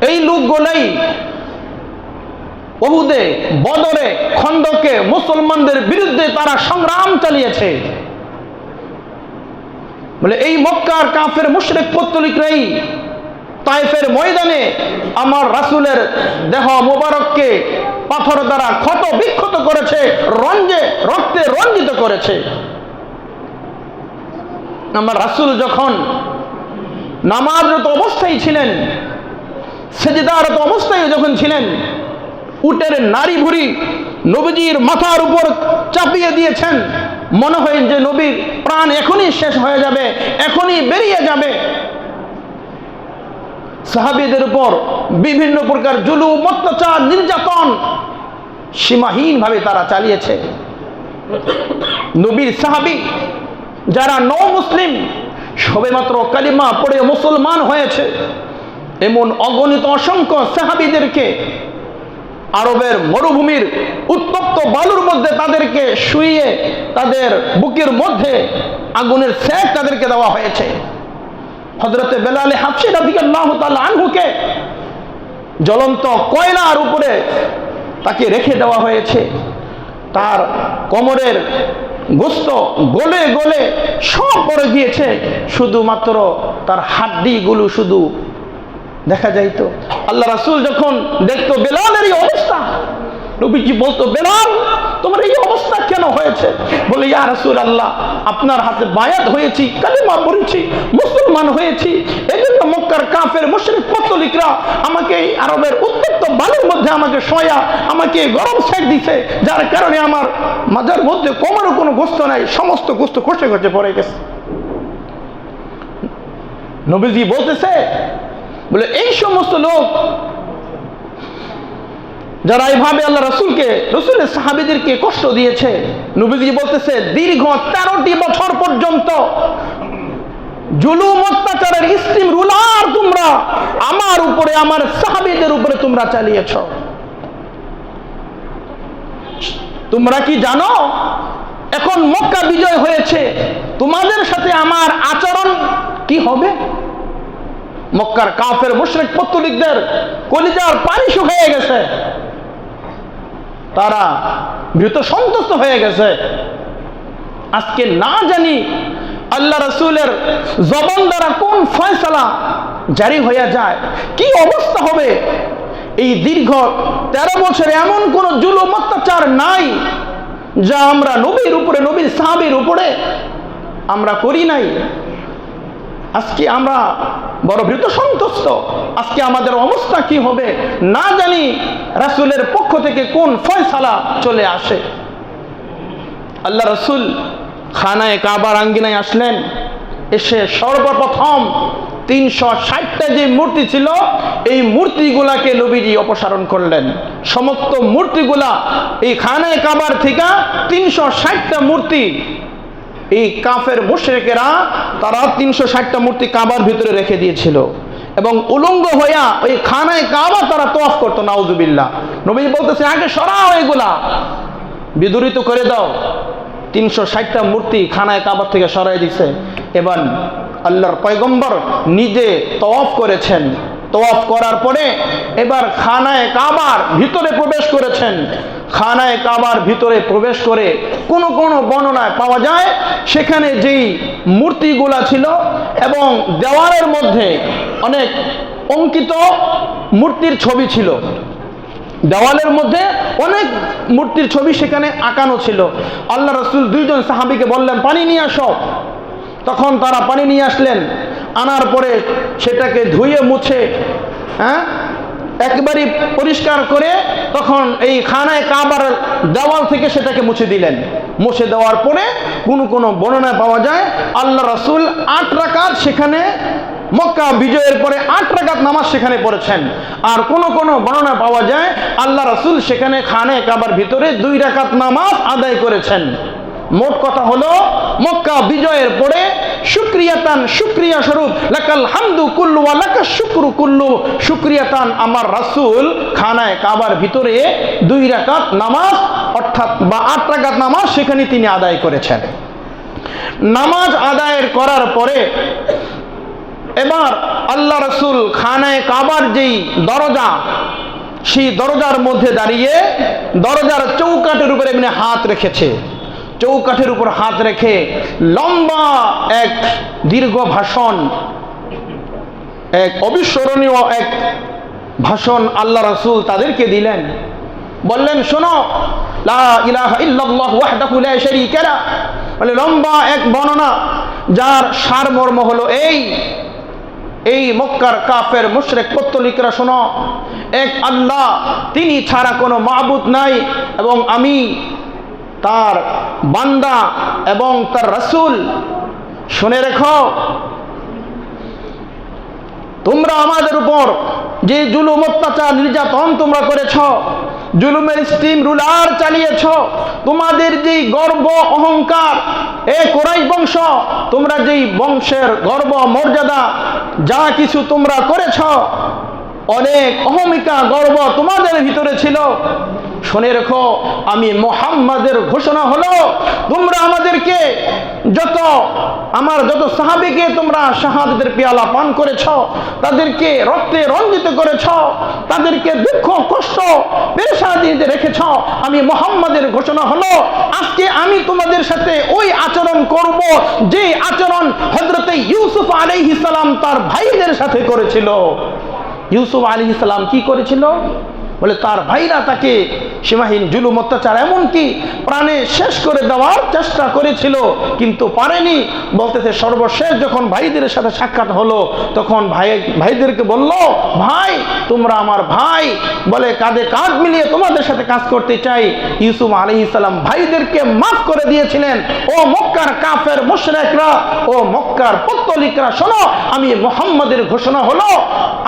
এই লোকগুলাই উহুদে, বদরে, খন্দকে মুসলমানদের বিরুদ্ধে তারা সংগ্রাম চালিয়েছে। বলে এই মক্কার কাফের মুশরিক পত্তলিকরাই তায়েফের ময়দানে আমার রাসূলের দেহ মোবারককে পাথর দ্বারা ক্ষত বিক্ষত করেছে, রক্তে রঞ্জিত করেছে। আমার রাসূল যখন নামাজরত অবস্থায় ছিলেন, সেজদারত অবস্থায় যখন ছিলেন, উটের নাড়ি ভুঁড়ি নবীজির মাথার উপর চাপিয়ে দিয়েছেন। মনে হয় যে নবীর প্রাণ এখনই শেষ হয়ে যাবে, এখনই বেরিয়ে যাবে। সাহাবীদের উপর বিভিন্ন প্রকার জুলুম, অত্যাচার, নির্যাতন সীমাহীনভাবে তারা চালিয়েছে। নবীর সাহাবী যারা মুসলিম, সবেমাত্র কালিমা পড়ে মুসলমান হয়েছে, এমন অগণিত অসংখ্য সাহাবীদেরকে আরবের মরুভূমির উত্তপ্ত বালুর মধ্যে তাদেরকে শুইয়ে তাদের বুকের মধ্যে আগুনের সেক তাদেরকে দেওয়া হয়েছে। হযরতে বেলাল হাবশী রাদিয়াল্লাহু তাআলা আনহুকে জ্বলন্ত কয়লার উপরে তাকে রেখে দেওয়া হয়েছে। তার কোমরের গোশত গলে গলে সব পড়ে গিয়েছে, শুধুমাত্র তার হাড্ডিগুলো শুধু দেখা যাইতো। আল্লাহ রাসূল যখন দেখতো বেলালের এই অবস্থা, নবীজি বলতো, বেলাল তোমার এই অবস্থা কেন হয়েছে? বলে, ইয়া রাসূলুল্লাহ, আপনার হাতে বায়াত হয়েছি, কালিমা পড়েছি, মুসলমান হয়েছি, এজন্য মক্কার কাফের মুশরিক পত্তলিকরা আমাকে এই আরবের উত্তপ্ত বালুর মধ্যে আমাকে শোয়া, আমাকে গরম সেক দিছে, যার কারণে আমার মাজার মধ্যে কোমরেও কোনো গোশত নাই, সমস্ত গোশত খসে খসে পড়ে গেছে। নবীজি বলতেছে, বলে এই সমস্ত লোক যারা এইভাবে আল্লাহ রাসূলকে, রাসূলের সাহাবীদেরকে কষ্ট দিয়েছে, নবীজি বলতেছে দীর্ঘ 13টি বছর পর্যন্ত জুলুম অত্যাচারের স্টিম রুলার তোমরা আমার উপরে, আমার সাহাবীদের উপরে তোমরা চালিয়েছ। তোমরা কি জানো এখন মক্কা বিজয় হয়েছে, তোমাদের সাথে আমার আচরণ কি হবে? মক্কার কাফের মুশরিক পত্তলিকদের কলিজার পানি শুকিয়ে গেছে, তারা ভীত সন্তুষ্ট হয়ে গেছে। আজকে না জানি আল্লাহ রাসূলের জবান দ্বারা কোন ফয়সালা জারি হয়ে যায়, কি অবস্থা হবে। এই দীর্ঘ 13 বছরে এমন কোন জুলুম অত্যাচার নাই যা আমরা নবীর উপরে, নবীর সাহাবীর উপরে আমরা করি নাই। আজকে আমরা বড় ভীত সন্তুষ্ট। আজকে আমাদের অবস্থা কি হবে না জানি, রাসূলের পক্ষ থেকে কোন ফয়সালা চলে আসে। আল্লাহ রাসূল খানায়ে কাবার আঙ্গিনায় আসলেন, এসে সর্বপ্রথম 360টা যে মূর্তি ছিল, এই মূর্তিগুলাকে নবীজি অপসারণ করলেন। সমস্ত মূর্তিগুলা এই খানায়ে কাবার থেকে 360টা মূর্তি, এই কাফের মুশরিকেরা তারা 360টা মূর্তি কাবার ভিতরে রেখে দিয়েছিল এবং উলঙ্গ হইয়া ওই খানায়ে কাবা তারা তওয়াফ করতো। নাউজুবিল্লাহ। নবী বলতেছে, আগে সরাও, এগুলা বিদূরিত করে দাও। 360টা মূর্তি খানায়ে কাবা থেকে সরাই দিছে। এবার আল্লাহর পয়গম্বর নিজে তওয়াফ করেছেন। তওয়াফ করার পরে এবার খানায়ে কাবার ভিতরে প্রবেশ করেছেন। খানায়ে কাবার ভিতরে প্রবেশ করে কোনো কোনো বর্ণনায় পাওয়া যায় সেখানে যেই মূর্তিগুলা ছিল এবং দেওয়ালের মধ্যে অনেক অঙ্কিত মূর্তির ছবি ছিল, দেওয়ালের মধ্যে অনেক মূর্তির ছবি সেখানে আঁকানো ছিল। আল্লাহ রাসূল দুইজন সাহাবীকে বললেন পানি নিয়ে আসো। তখন তারা পানি নিয়ে আসলেন, আনার পরে সেটাকে ধুয়ে মুছে একবারই পরিষ্কার করে তখন এই খানায়ে কাবার দেওয়াল থেকে সেটাকে মুছে দিলেন। মুছে দেওয়ার পরে কোনো বর্ণনায় পাওয়া যায় আল্লাহ রাসূল 8 রাকাত সেখানে মক্কা বিজয়ের পরে 8 রাকাত নামাজ সেখানে পড়েছেন। আর কোনো বর্ণনা পাওয়া যায় আল্লাহ রাসূল সেখানে খানায়ে কাবার ভিতরে 2 রাকাত নামাজ আদায় করেছেন। মোট কথা হলো মক্কা বিজয়ের পরে শুকরিয়া স্বরূপ লাকাল হামদু কুল্লু ওয়া লাকাশ শুকরু কুল্লু, শুকরিয়াতান আমার রাসূল খানায়ে কাবার ভিতরে 2 রাকাত নামাজ অর্থাৎ বা 8 রাকাত নামাজ সেখানে তিনি আদায় করেছেন। নামাজ আদায়ের করার পরে এবার আল্লাহ রাসূল খানায়ে কাবার যেই দরজা, সেই দরজার মধ্যে দাঁড়িয়ে দরজার চৌকাঠের উপরে এমনি হাত রেখেছে। চৌকাঠের উপর হাত রেখে লম্বা এক দীর্ঘ ভাষণ, এক অবিস্মরণীয় এক ভাষণ আল্লাহ রাসূল তাদেরকে দিলেন। বললেন শোনো, লা ইলাহা ইল্লাল্লাহ ওয়াহদাহু লা শারীকা লাহ, বলে লম্বা এক বর্ণনা যার সারমর্ম হলো এই মক্কার কাফের মুশরিক পত্তলিকরা শোনো, এক আল্লাহ, তিনি ছাড়া কোনো মাবুদ নাই এবং আমি তার বান্দা এবং তার রাসূল। শুনে রেখো, তোমরা আমাদের উপর যে জুলুম অত্যাচার নির্যাতন তোমরা করেছ, জুলুমের স্টিম রুলার চালিয়েছ, তোমাদের যেই গর্ব অহংকার, এ কুরাইশ বংশ, তোমরা যেই বংশের গর্ব মর্যাদা যা কিছু তোমরা করেছ, অনেক অহমিকা গর্ব তোমাদের ভিতরে ছিল। শুনে রেখো, আমি মুহাম্মাদের ঘোষণা হলো তোমরা আমাদেরকে যত সাহাবীকে তোমরা শাহাদাতের পেয়ালা পান করেছ, তাদেরকে রক্তে রঞ্জিত করেছ, তাদেরকে দুঃখ কষ্ট পেরেশানিতে রেখেছ, আমি মুহাম্মাদের ঘোষণা হলো আজকে আমি তোমাদের সাথে ওই আচরণ করব যে আচরণ হযরতে ইউসুফ আলাইহিস সালাম তার ভাইদের সাথে করেছিল। ইউসুফ আলাইহিস সালাম কি করেছিল? বলে তার ভাইরা তাকে সীমাহীন জুলুম অত্যাচার এমনকি প্রাণে শেষ করে দেওয়ার চেষ্টা করেছিল, কিন্তু পারেনি। বলতেছে সর্বশেষ যখন ভাইদের সাথে সাক্ষাৎ হলো তখন ভাইদেরকে বলল, ভাই তোমরা আমার ভাই, বলে কাঁধে কাঁধ মিলিয়ে তোমাদের সাথে কাজ করতে চাই। ইউসুফ আলাইহিস সালাম ভাইদেরকে মাফ করে দিয়েছিলেন। ও মক্কার কাফের মুশরিকরা, ও মক্কার পত্তলিকরা, শোনো, আমি মুহাম্মাদের ঘোষণা হলো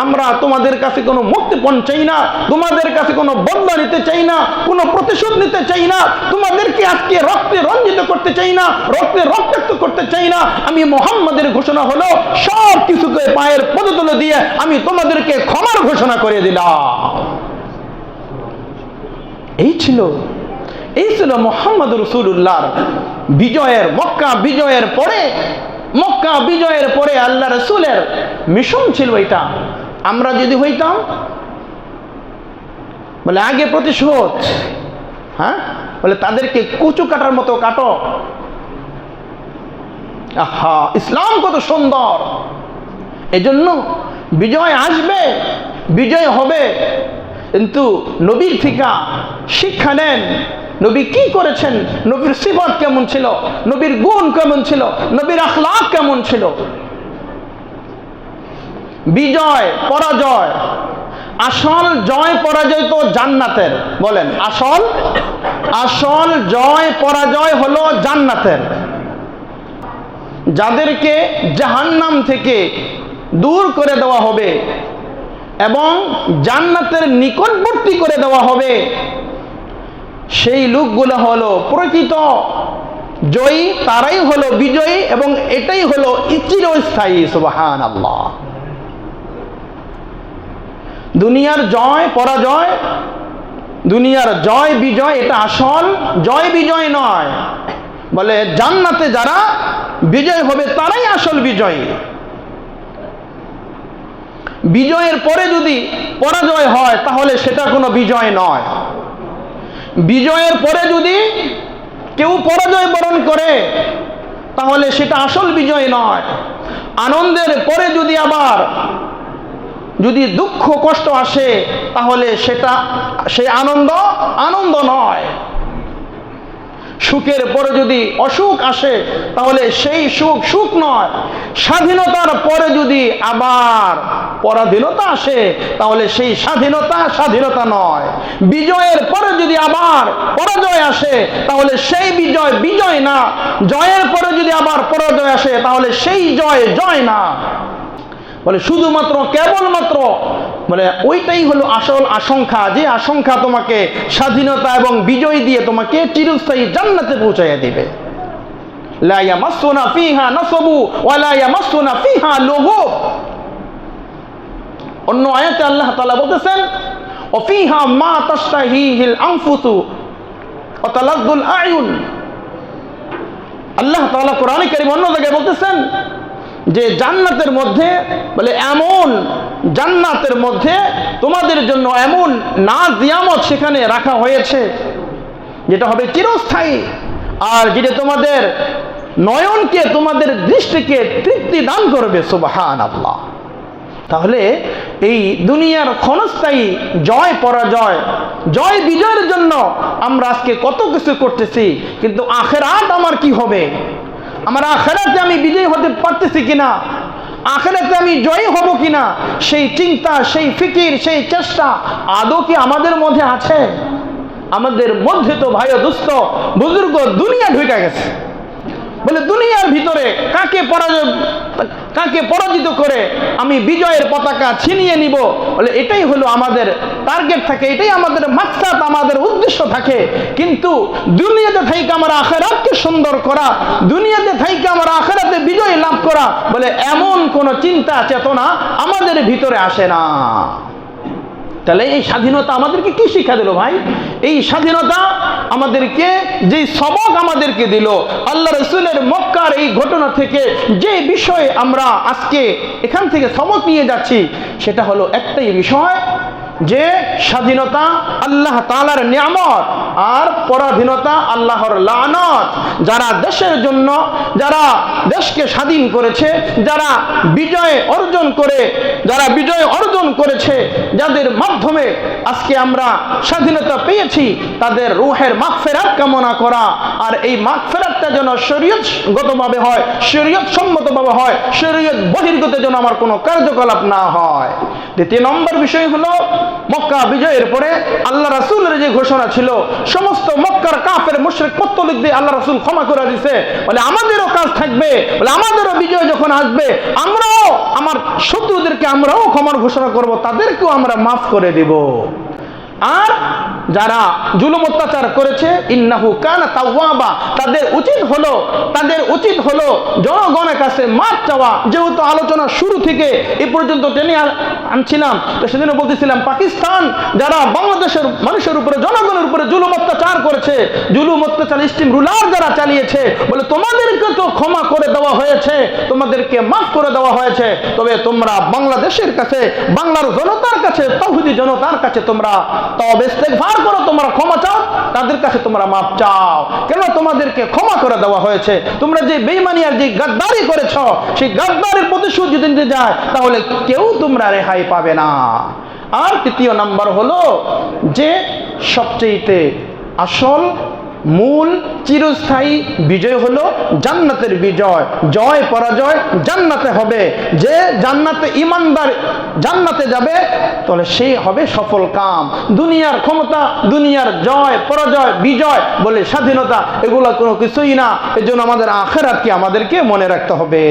আমরা তোমাদের কাছে কোনো মুক্তিপণ চাই না, তোমাদের কাছে কোনো বদলা নিতে চাই না, কোনো প্রতিশোধ নিতে চাই না, তোমাদেরকে আজকে রক্তে রঞ্জিত করতে চাই না, রক্তে রক্তাক্ত করতে চাই না। আমি মুহাম্মাদের ঘোষণা হলো সব কিছুকে পায়ের পদতলে দিয়ে আমি তোমাদেরকে ক্ষমার ঘোষণা করে দিলাম। এই ছিল মুহাম্মদ রাসূলুল্লাহর মক্কা বিজয়ের পরে আল্লাহ রাসূলের মিশন ছিল এটা। আমরা যদি হইতাম বলে আগে প্রতিশোধ, বলে তাদেরকে কুচু কাটার মতো কাটো। আহা, ইসলাম কত সুন্দর! এজন্য বিজয় আসবে, বিজয় হবে, কিন্তু নবীর থেকে শিক্ষা নেন। নবী কি করেছেন, নবীর সিফাত কেমন ছিল, নবীর গুণ কেমন ছিল, নবীর আখলাক কেমন ছিল। বিজয় পরাজয়, আসল জয় পরাজয় তো জান্নাতের। বলেন, আসল জয় পরাজয় হলো জান্নাতের। যাদেরকে জাহান্নাম থেকে দূর করে দেওয়া হবে এবং জান্নাতের নিকটবর্তী করে দেওয়া হবে, সেই লোকগুলো হলো প্রকৃত জয়ী, তারাই হলো বিজয়ী এবং এটাই হলো চিরস্থায়ী। সুবহানাল্লাহ। দুনিয়ার জয় পরাজয়, দুনিয়ার জয় বিজয় এটা আসল জয় বিজয় নয়। বলে জান্নাতে যারা বিজয় হবে তারাই আসল বিজয়ী। বিজয়ের পরে যদি পরাজয় হয় তাহলে সেটা কোনো বিজয় নয়। বিজয়ের পরে যদি কেউ পরাজয় বরণ করে তাহলে সেটা আসল বিজয় নয়। আনন্দের পরে যদি আবার দুঃখ কষ্ট আসে তাহলে সেটা সেই আনন্দ নয়। সুখের পরে যদি অসুখ আসে তাহলে সেই সুখ নয়। স্বাধীনতার পরে যদি আবার পরাধীনতা আসে তাহলে সেই স্বাধীনতা নয়। বিজয়ের পরে যদি আবার পরাজয় আসে তাহলে সেই বিজয় না। জয়ের পরে যদি আবার পরাজয় আসে তাহলে সেই জয় না। বলে শুধুমাত্র কেবলমাত্র বলে ওইটাই হলো আসল আশঙ্কা, যে আশঙ্কা তোমাকে স্বাধীনতা এবং বিজয় দিয়ে তোমাকে চিরস্থায়ী জান্নাতে পৌঁছাইয়া দিবে। লা ইয়ামাসসুনা ফিহা নাসাবু ওয়া লা ইয়ামাসসুনা ফিহা লুগুব। অন্য আয়াতে আল্লাহ তাআলা বলতেছেন ওয়া ফিহা মা তাশতাহিহিল আনফুসু ওয়া তালাদ্দুল আয়ুন। আল্লাহ তাআলা কোরআনে কারীম অন্য জায়গায় বলতেছেন যে জান্নাতের মধ্যে বলে এমন জান্নাতের মধ্যে তোমাদের জন্য এমন নাজ নিয়ামত সেখানে রাখা হয়েছে যেটা হবে চিরস্থায়ী, আর যেটা তোমাদের নয়নকে তোমাদের দৃষ্টিকে তৃপ্তি দান করবে। সুবহানাল্লাহ। তাহলে এই দুনিয়ার ক্ষণস্থায়ী জয় পরাজয়, জয় বিজয়ের জন্য আমরা আজকে কত কিছু করতেছি, কিন্তু আখিরাত আমার কি হবে? আমার আখিরাতে আমি বিজয়ী হতে পারতেছি কিনা, আখিরাতে আমি জয়ী হব কিনা, সেই চিন্তা, সেই ফিকির, সেই চেষ্টা আদৌ কি আমাদের মধ্যে আছে? আমাদের মধ্যে তো ভাই দুস্থ বুজুর্গ দুনিয়া ঢুকে গেছে। বলে দুনিয়ার ভিতরে কাকে পরাজিত করে আমি বিজয়ের পতাকা ছিনিয়ে নিব, বলে এটাই হলো আমাদের টার্গেট থাকে, এটাই আমাদের মাকসাদ, আমাদের উদ্দেশ্য থাকে। কিন্তু দুনিয়াতে থাইকে আমার আখিরাতকে সুন্দর করা, দুনিয়াতে থাইকে আমার আখিরাতে বিজয় লাভ করা, বলে এমন কোন চিন্তা চেতনা আমাদের ভিতরে আসে না। তাহলে এই স্বাধীনতা আমাদেরকে কি শিক্ষা দিল ভাই? এই স্বাধীনতা আমাদেরকে যে সবক আমাদেরকে দিল, আল্লাহ রাসূলের মক্কার এই ঘটনা থেকে যে বিষয় আমরা আজকে এখান থেকে সবক নিয়ে যাচ্ছি, সেটা হলো একটাই বিষয়, যে স্বাধীনতা আল্লাহ তাআলার নিয়ামত আর পরাধীনতা আল্লাহর লানত। যারা দেশের জন্য, যারা দেশকে স্বাধীন করেছে, যারা বিজয় অর্জন করেছে, যাদের মাধ্যমে আজকে আমরা স্বাধীনতা পেয়েছি, তাদের রূহের মাগফিরাত কামনা করা, আর এই মাগফিরাতটা যেন শরীয়তগতভাবে হয়, শরীয়ত সম্মতভাবে হয়, শরীয়ত বহির্গত যেন আমার কোনো কার্যকলাপ না হয়। দ্বিতীয় নম্বর বিষয় হলো মক্কা বিজয়ের পরে আল্লাহ রাসূলের যে ঘোষণা ছিল, সমস্ত মক্কার কাফের মুশরিক পত্তলিকদের আল্লাহ রাসূল ক্ষমা করে দিয়েছে। বলে আমাদেরও কাজ থাকবে, বলে আমাদেরও বিজয় যখন আসবে আমরাও আমার শত্রুদেরকে আমরাও ক্ষমার ঘোষণা করব, তাদেরকেও আমরা মাফ করে দেব। আর যারা জুলুম অত্যাচার করেছে ইন্নাহু কানা তাওয়াবা, তাদের উচিত হলো জনগণের কাছে মাফ চাওয়া। যেহেতু আলোচনা শুরু থেকে এ পর্যন্ত টেনে আনছিলাম, তো সেদিনও বলতেছিলাম পাকিস্তান যারা বাংলাদেশের মানুষের উপরে, জনগণের উপরে জুলুম অত্যাচার করেছে, জুলুম অত্যাচার স্টিম রুলার যারা চালিয়েছে, বলে তোমাদেরকে তো ক্ষমা করে দেওয়া হয়েছে, তোমাদেরকে মাফ করে দেওয়া হয়েছে, তবে তোমরা বাংলাদেশের কাছে, বাংলার জনতার কাছে, তাওহীদি জনতার কাছে তোমরা তওবা ইস্তেগফার করো, তোমরা ক্ষমা চাও, তাদের কাছে তোমরা মাফ চাও। কেন তোমাদেরকে ক্ষমা করে দেওয়া হয়েছে? তোমরা যে বেঈমানি আর যে গাদ্দারি করেছো, সেই গাদ্দারির প্রতিশোধ যদি নিতে যায় তাহলে কেউ তোমরা রেহাই পাবে না। আর তৃতীয় নাম্বার হলো যে সবচেয়ে আসল মূল চিরস্থায়ী বিজয় হলো জান্নাতের বিজয়। জয় পরাজয় জান্নাতে হবে। যে জান্নাতে ইমানদার জান্নাতে যাবে তাহলে সে হবে সফল কাম। দুনিয়ার ক্ষমতা, দুনিয়ার জয় পরাজয় বিজয় বলে স্বাধীনতা, এগুলো কোনো কিছুই না। এজন্য আমাদের আখিরাতকে আমাদেরকে মনে রাখতে হবে।